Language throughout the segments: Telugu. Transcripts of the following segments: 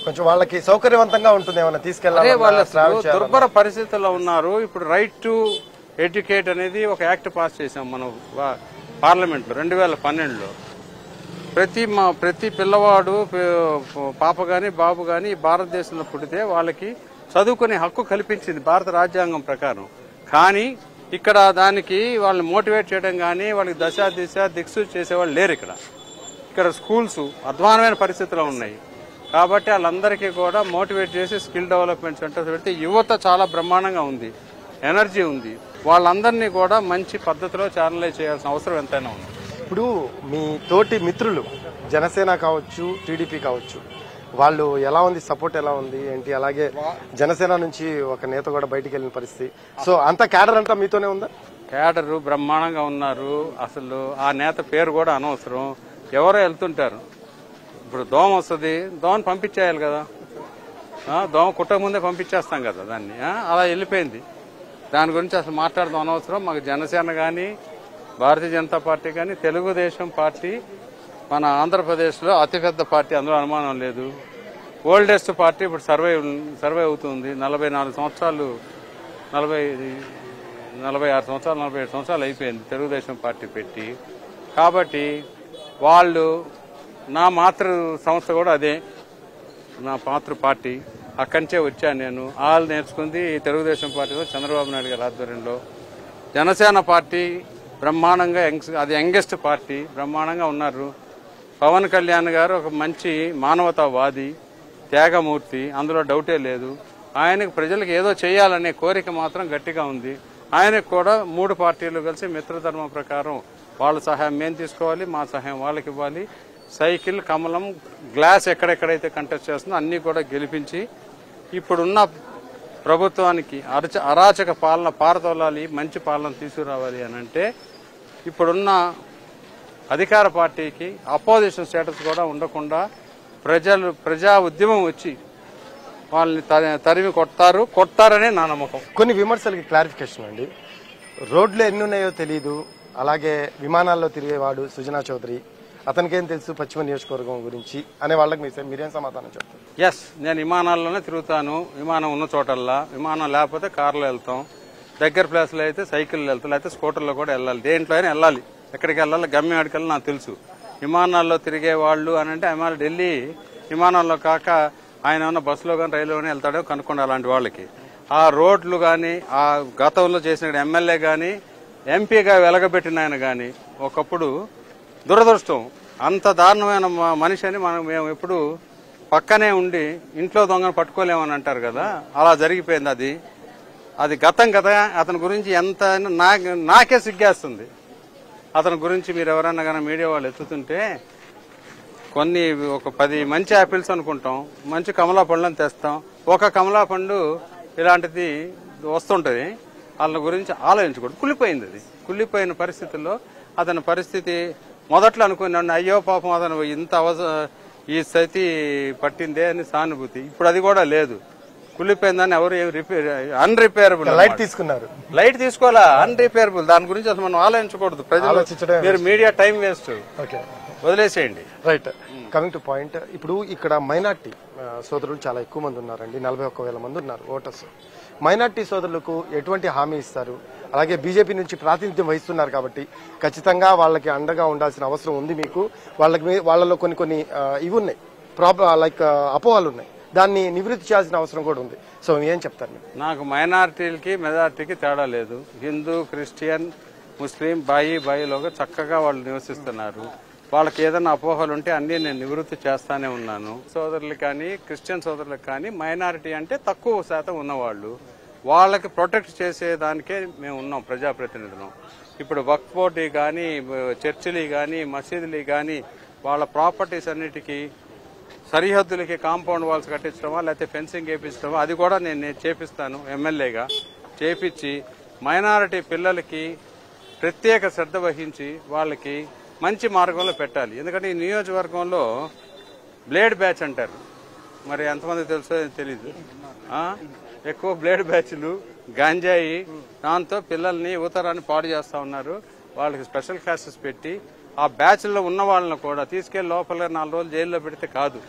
కొంచెం వాళ్ళకి సౌకర్యవంతంగా ఉంటుంది ఏమన్నా తీసుకెళ్ళాలి. వాళ్ళు దుర్భర పరిస్థితుల్లో ఉన్నారు. ఇప్పుడు రైట్ టు ఎడ్యుకేట్ అనేది ఒక యాక్ట్ పాస్ చేసాం మనం పార్లమెంట్ లో 2012లో. ప్రతి పిల్లవాడు పాప గాని బాబు గాని భారతదేశంలో పుడితే వాళ్ళకి చదువుకునే హక్కు కల్పించింది భారత రాజ్యాంగం ప్రకారం. కానీ ఇక్కడ దానికి వాళ్ళని మోటివేట్ చేయడం కానీ వాళ్ళకి దిశ దిక్సూచి చేసేవాళ్ళు లేరు. ఇక్కడ స్కూల్స్ అధ్వానమైన పరిస్థితుల్లో ఉన్నాయి. కాబట్టి వాళ్ళందరికీ కూడా మోటివేట్ చేసి స్కిల్ డెవలప్మెంట్ సెంటర్స్ పెడితే యువత చాలా బ్రహ్మాండంగా ఉంది, ఎనర్జీ ఉంది. వాళ్ళందరినీ కూడా మంచి పద్ధతిలో ఛానలైజ్ చేయాల్సిన అవసరం ఎంతైనా ఉంది. ఇప్పుడు మీ తోటి మిత్రులు జనసేన కావచ్చు, టీడీపీ కావచ్చు, వాళ్ళు ఎలా ఉంది, సపోర్ట్ ఎలా ఉంది ఏంటి? అలాగే జనసేన నుంచి ఒక నేత కూడా బయటికి వెళ్ళిన పరిస్థితి. సో అంత క్యాడర్ అంతా మీతోనే ఉందా? క్యాడర్ బ్రహ్మాండంగా ఉన్నారు. అసలు ఆ నేత పేరు కూడా అనవసరం, ఎవరో వెళ్తుంటారు. ఇప్పుడు దోమ వస్తుంది, దోమని పంపించేయాలి కదా, దోమ కుట్టక ముందే పంపించేస్తాం కదా దాన్ని. అలా వెళ్ళిపోయింది. దాని గురించి అసలు మాట్లాడదాం అనవసరం. మాకు జనసేన కానీ భారతీయ జనతా పార్టీ కానీ తెలుగుదేశం పార్టీ మన ఆంధ్రప్రదేశ్లో అతిపెద్ద పార్టీ, అందులో అనుమానం లేదు. ఓల్డెస్ట్ పార్టీ ఇప్పుడు సర్వే అవుతుంది. 44 సంవత్సరాలు 46 సంవత్సరాలు 47 సంవత్సరాలు అయిపోయింది తెలుగుదేశం పార్టీ పెట్టి. కాబట్టి వాళ్ళు నా మాతృ సంస్థ కూడా అదే, నా మాతృ పార్టీ. అక్కడి నుంచే వచ్చాను నేను. వాళ్ళు నేర్చుకుంది తెలుగుదేశం పార్టీలో చంద్రబాబు నాయుడు గారి ఆధ్వర్యంలో. జనసేన పార్టీ బ్రహ్మాండంగా అది యంగెస్ట్ పార్టీ, బ్రహ్మాండంగా ఉన్నారు. పవన్ కళ్యాణ్ గారు ఒక మంచి మానవతావాది, త్యాగమూర్తి, అందులో డౌటే లేదు. ఆయనకు ప్రజలకు ఏదో చేయాలనే కోరిక మాత్రం గట్టిగా ఉంది. ఆయనకు కూడా 3 పార్టీలు కలిసి మిత్రధర్మం ప్రకారం వాళ్ళ సహాయం మేము తీసుకోవాలి, మా సహాయం వాళ్ళకి ఇవ్వాలి. సైకిల్, కమలం, గ్లాస్ ఎక్కడెక్కడైతే కంటెస్ట్ చేస్తుందో అన్ని కూడా గెలిపించి ఇప్పుడున్న ప్రభుత్వానికి అరాచక పాలన పారదోలాలి, మంచి పాలన తీసుకురావాలి అని అంటే ఇప్పుడున్న అధికార పార్టీకి అపోజిషన్ స్టేటస్ కూడా ఉండకుండా ప్రజా ఉద్యమం వచ్చి వాళ్ళని తరిమి కొడతారనే నా నమ్మకం. కొన్ని విమర్శలకి క్లారిఫికేషన్ అండి. రోడ్లు ఎన్ని ఉన్నాయో తెలియదు, అలాగే విమానాల్లో తిరిగేవాడు సుజనా చౌదరి, అతనికేం తెలుసు పశ్చిమ నియోజకవర్గం గురించి అనే వాళ్ళకి మీరేం సమాధానం చెప్తారు? ఎస్, నేను విమానాల్లోనే తిరుగుతాను. విమానం ఉన్న చోటల్లా, విమానం లేకపోతే కారులో వెళ్తాం, దగ్గర ప్లేస్లో అయితే సైకిల్లో వెళ్తాం, లేకపోతే స్కూటర్లో కూడా వెళ్ళాలి. దేంట్లో అయినా వెళ్ళాలి, ఎక్కడికి వెళ్ళాలి, గమ్యం ఎక్కడికి నాకు తెలుసు. విమానాల్లో తిరిగే వాళ్ళు అని అంటే ఆయన ఢిల్లీ విమానాల్లో కాక ఆయన ఏమన్నా బస్సులో కానీ రైలులోనే వెళ్తాడో కనుక్కోండి అలాంటి వాళ్ళకి. ఆ రోడ్లు కానీ, ఆ గతంలో చేసిన ఎమ్మెల్యే కానీ, ఎంపీగా వెలగబెట్టిన ఆయన కానీ ఒకప్పుడు దురదృష్టం అంత దారుణమైన మనిషి అని మేము ఎప్పుడు పక్కనే ఉండి ఇంట్లో దొంగను పట్టుకోలేమని అంటారు కదా, అలా జరిగిపోయింది. అది గతం కదా. అతని గురించి ఎంత నాకే సిగ్గేస్తుంది. అతని గురించి మీరు ఎవరన్నా కానీ మీడియా వాళ్ళు ఎత్తుతుంటే ఒక 10 మంచి యాపిల్స్ అనుకుంటాం, మంచి కమలా పండ్లను తెస్తాం, ఒక కమలా పండు ఇలాంటిది వస్తుంటది. వాళ్ళ గురించి ఆలోచించకూడదు. కుళ్ళిపోయింది. అది కుళ్ళిపోయిన పరిస్థితుల్లో అతని పరిస్థితి మొదట్లో అనుకున్నాను, అయ్యో పాపం అతను ఇంత ఈ స్థితి పట్టిందే అని సానుభూతి. ఇప్పుడు అది కూడా లేదు. కుళ్ళిపోయిందని ఎవరు అన్రిపేరబుల్ లైట్ తీసుకోవాలా, అన్రిపేరబుల్. దాని గురించి అసలు మనం ఆలోచించకూడదు. ప్రజలు మీరు మీడియా టైం వేస్ట్, వదిలేసేయండి. Right, coming to point. ఇప్పుడు ఇక్కడ మైనార్టీ సోదరులు చాలా ఎక్కువ మంది ఉన్నారండి, 41,000 మంది ఉన్నారు ఓటర్స్. మైనార్టీ సోదరులకు ఎటువంటి హామీ ఇస్తారు? అలాగే బీజేపీ నుంచి ప్రాతినిధ్యం వహిస్తున్నారు కాబట్టి ఖచ్చితంగా వాళ్ళకి అండగా ఉండాల్సిన అవసరం ఉంది మీకు. వాళ్ళలో కొన్ని ఇవి ఉన్నాయి, లైక్ అపోహలు ఉన్నాయి, దాన్ని నివృత్తి చేయాల్సిన అవసరం కూడా ఉంది. సో ఏం చెప్తారు? నాకు మైనార్టీలకి మెజార్టీకి తేడా లేదు. హిందూ, క్రిస్టియన్, ముస్లిం బాయిలోగా చక్కగా వాళ్ళు నివసిస్తున్నారు. వాళ్ళకి ఏదైనా అపోహలు ఉంటే అన్ని నేను నివృత్తి చేస్తానే ఉన్నాను. సోదరులు కానీ, క్రిస్టియన్ సోదరులకు కానీ మైనారిటీ అంటే తక్కువ శాతం ఉన్నవాళ్ళు, వాళ్ళకి ప్రొటెక్ట్ చేసేదానికే మేము ఉన్నాం ప్రజాప్రతినిధులం. ఇప్పుడు వక్ఫ్ బోర్డు కానీ, చర్చిలు కానీ, మసీదులు కానీ వాళ్ళ ప్రాపర్టీస్ అన్నిటికీ సరిహద్దులకి కాంపౌండ్ వాల్స్ కట్టించడమా లేకపోతే ఫెన్సింగ్ వేయించడమా అది కూడా నేను చేపిస్తాను. ఎమ్మెల్యేగా చేపించి మైనారిటీ పిల్లలకి ప్రత్యేక శ్రద్ధ వహించి వాళ్ళకి మంచి మార్గంలో పెట్టాలి. ఎందుకంటే ఈ నియోజకవర్గంలో బ్లేడ్ బ్యాచ్ అంటారు, మరి ఎంతమంది తెలుసో తెలీదు. ఎక్కువ బ్లేడ్ బ్యాచ్లు, గంజాయి, దాంతో పిల్లల్ని యువతరాన్ని పాడు చేస్తా ఉన్నారు. వాళ్ళకి స్పెషల్ క్లాసెస్ పెట్టి ఆ బ్యాచ్లో ఉన్న వాళ్ళని కూడా తీసుకెళ్లి లోపల 4 రోజులు జైల్లో పెడితే కాదు,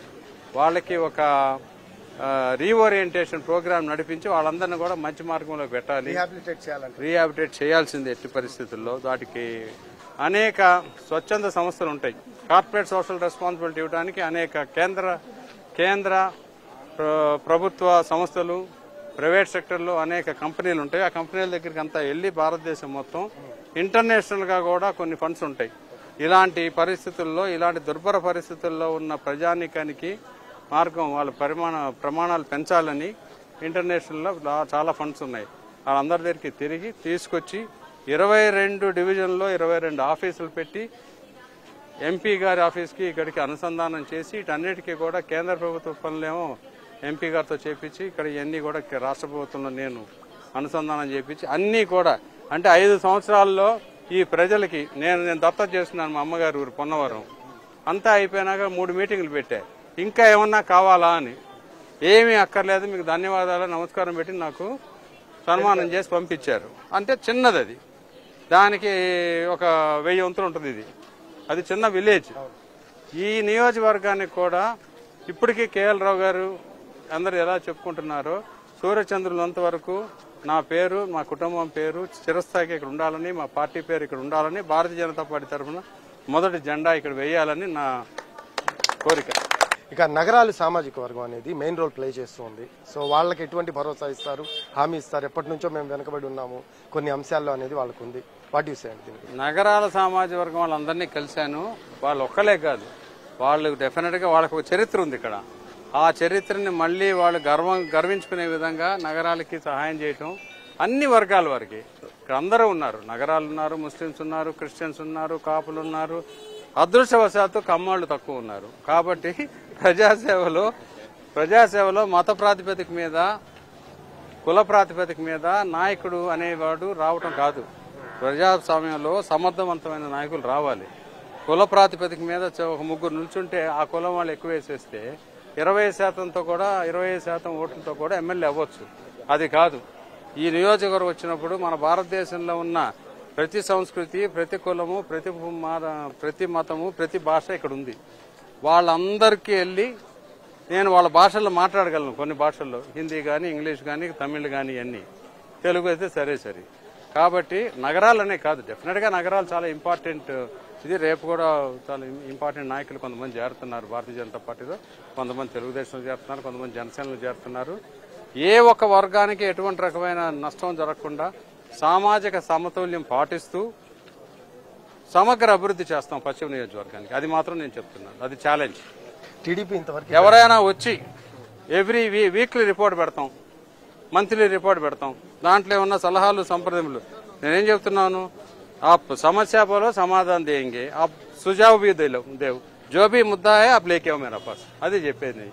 వాళ్ళకి ఒక రీఓరియంటేషన్ ప్రోగ్రామ్ నడిపించి వాళ్ళందరినీ కూడా మంచి మార్గంలో పెట్టాలి. రీహాబిలిటేట్ చేయాల్సింది ఎట్టి పరిస్థితుల్లో. వాటికి అనేక స్వచ్ఛంద సంస్థలు ఉంటాయి. కార్పొరేట్ సోషల్ రెస్పాన్సిబిలిటీ ఇవ్వడానికి అనేక కేంద్ర ప్రభుత్వ సంస్థలు, ప్రైవేట్ సెక్టర్లో అనేక కంపెనీలు ఉంటాయి. ఆ కంపెనీల దగ్గరికి అంతా వెళ్లి భారతదేశం మొత్తం ఇంటర్నేషనల్ గా కూడా కొన్ని ఫండ్స్ ఉంటాయి. ఇలాంటి పరిస్థితుల్లో, ఇలాంటి దుర్భర పరిస్థితుల్లో ఉన్న ప్రజానీకానికి మార్గం వాళ్ళ ప్రమాణాలు పెంచాలని ఇంటర్నేషనల్ లో చాలా ఫండ్స్ ఉన్నాయి. వాళ్ళందరి దగ్గరికి తిరిగి తీసుకొచ్చి 22 డివిజన్లో 22 ఆఫీసులు పెట్టి ఎంపీ గారి ఆఫీస్కి ఇక్కడికి అనుసంధానం చేసి వీటన్నిటికీ కూడా కేంద్ర ప్రభుత్వ పనులేమో ఎంపీ గారితో చేపించి ఇక్కడ ఇవన్నీ కూడా రాష్ట్ర ప్రభుత్వంలో నేను అనుసంధానం చేపించి అన్నీ కూడా అంటే 5 సంవత్సరాల్లో ఈ ప్రజలకి నేను దత్తత చేస్తున్నాను. మా అమ్మగారు ఊరు పొన్నవరం అంతా అయిపోయినాక 3 మీటింగులు పెట్టా. ఇంకా ఏమన్నా కావాలా అని. ఏమీ అక్కర్లేదు, మీకు ధన్యవాదాలు నమస్కారం పెట్టి నాకు సన్మానం చేసి పంపించారు. అంటే చిన్నది అది, దానికి ఒక 1000 వంతులు ఉంటుంది. అది చిన్న విలేజ్. ఈ నియోజకవర్గానికి కూడా ఇప్పటికీ కేఎల్ రావు గారు అందరు ఎలా చెప్పుకుంటున్నారో సూర్యచంద్రులంత వరకు నా పేరు, మా కుటుంబం పేరు చిరస్థాయికి ఇక్కడ ఉండాలని, మా పార్టీ పేరు ఇక్కడ ఉండాలని, భారతీయ జనతా పార్టీ తరఫున మొదటి జెండా ఇక్కడ వేయాలని నా కోరిక. ఇక నగరాలు సామాజిక వర్గం అనేది మెయిన్ రోల్ ప్లే చేస్తుంది. సో వాళ్ళకి ఎటువంటి భరోసా ఇస్తారు, హామీ ఇస్తారు? ఎప్పటి నుంచో మేము వెనకబడి ఉన్నాము కొన్ని అంశాల్లో అనేది వాళ్ళకు ఉంది. What you say? నగరాల సామాజిక వర్గం వాళ్ళందరినీ కలిశాను. వాళ్ళు ఒక్కలే కాదు, వాళ్ళు డెఫినెట్ గా వాళ్ళకు ఒక చరిత్ర ఉంది ఇక్కడ. ఆ చరిత్రని మళ్లీ వాళ్ళు గర్వించుకునే విధంగా నగరాలకి సహాయం చేయటం అన్ని వర్గాల వారికి. ఇక్కడ అందరూ ఉన్నారు, నగరాలు ఉన్నారు, ముస్లింస్ ఉన్నారు, క్రిస్టియన్స్ ఉన్నారు, కాపులు ఉన్నారు, అదృష్టవశాత్తు కమ్మాళ్లు తక్కువ ఉన్నారు. కాబట్టి ప్రజాసేవలో మత ప్రాతిపదిక మీద, కుల ప్రాతిపదిక మీద నాయకుడు అనేవాడు రావటం కాదు. ప్రజాస్వామ్యంలో సమర్థవంతమైన నాయకులు రావాలి. కుల ప్రాతిపదిక మీద ఒక 3 నిల్చుంటే ఆ కులం వాళ్ళు ఎక్కువ వేసేస్తే 20%తో కూడా 25% ఓట్లతో కూడా ఎమ్మెల్యే అవ్వచ్చు. అది కాదు. ఈ నియోజకవర్గం వచ్చినప్పుడు మన భారతదేశంలో ఉన్న ప్రతి సంస్కృతి, ప్రతి కులము, ప్రతి మతము, ప్రతి భాష ఇక్కడ ఉంది. వాళ్ళందరికీ వెళ్ళి నేను వాళ్ళ భాషల్లో మాట్లాడగలను. కొన్ని భాషల్లో హిందీ కానీ, ఇంగ్లీష్ కానీ, తమిళ్ కానీ, అన్ని. తెలుగు అయితే సరే. కాబట్టి నగరాలనే కాదు, డెఫినెట్ గా నగరాలు చాలా ఇంపార్టెంట్. ఇది రేపు కూడా చాలా ఇంపార్టెంట్ నాయకులు కొంతమంది చేరుతున్నారు భారతీయ జనతా పార్టీలో, కొంతమంది తెలుగుదేశంలో చేరుతున్నారు, కొంతమంది జనసేనలో చేరుతున్నారు. ఏ ఒక్క వర్గానికి ఎటువంటి రకమైన నష్టం జరగకుండా సామాజిక సమతుల్యం పాటిస్తూ సమగ్ర అభివృద్ధి చేస్తాం పశ్చిమ నియోజకవర్గానికి. అది మాత్రం నేను చెప్తున్నాను, అది ఛాలెంజ్. టీడీపీ ఇంతవరకు ఎవరైనా వచ్చి ఎవ్రీ వీక్లీ రిపోర్ట్ పెడతాం, మంత్లీ రిపోర్ట్ పెడతాం. దాంట్లో ఉన్న సలహాలు, సంప్రదింపులు. నేనేం చెప్తున్నాను, आप समस्या बोलो समाधान देंगे, आप सुझाव भी दे दो, जो भी मुद्दा है आप लेके आओ मेरे पास. అది చెప్పేది.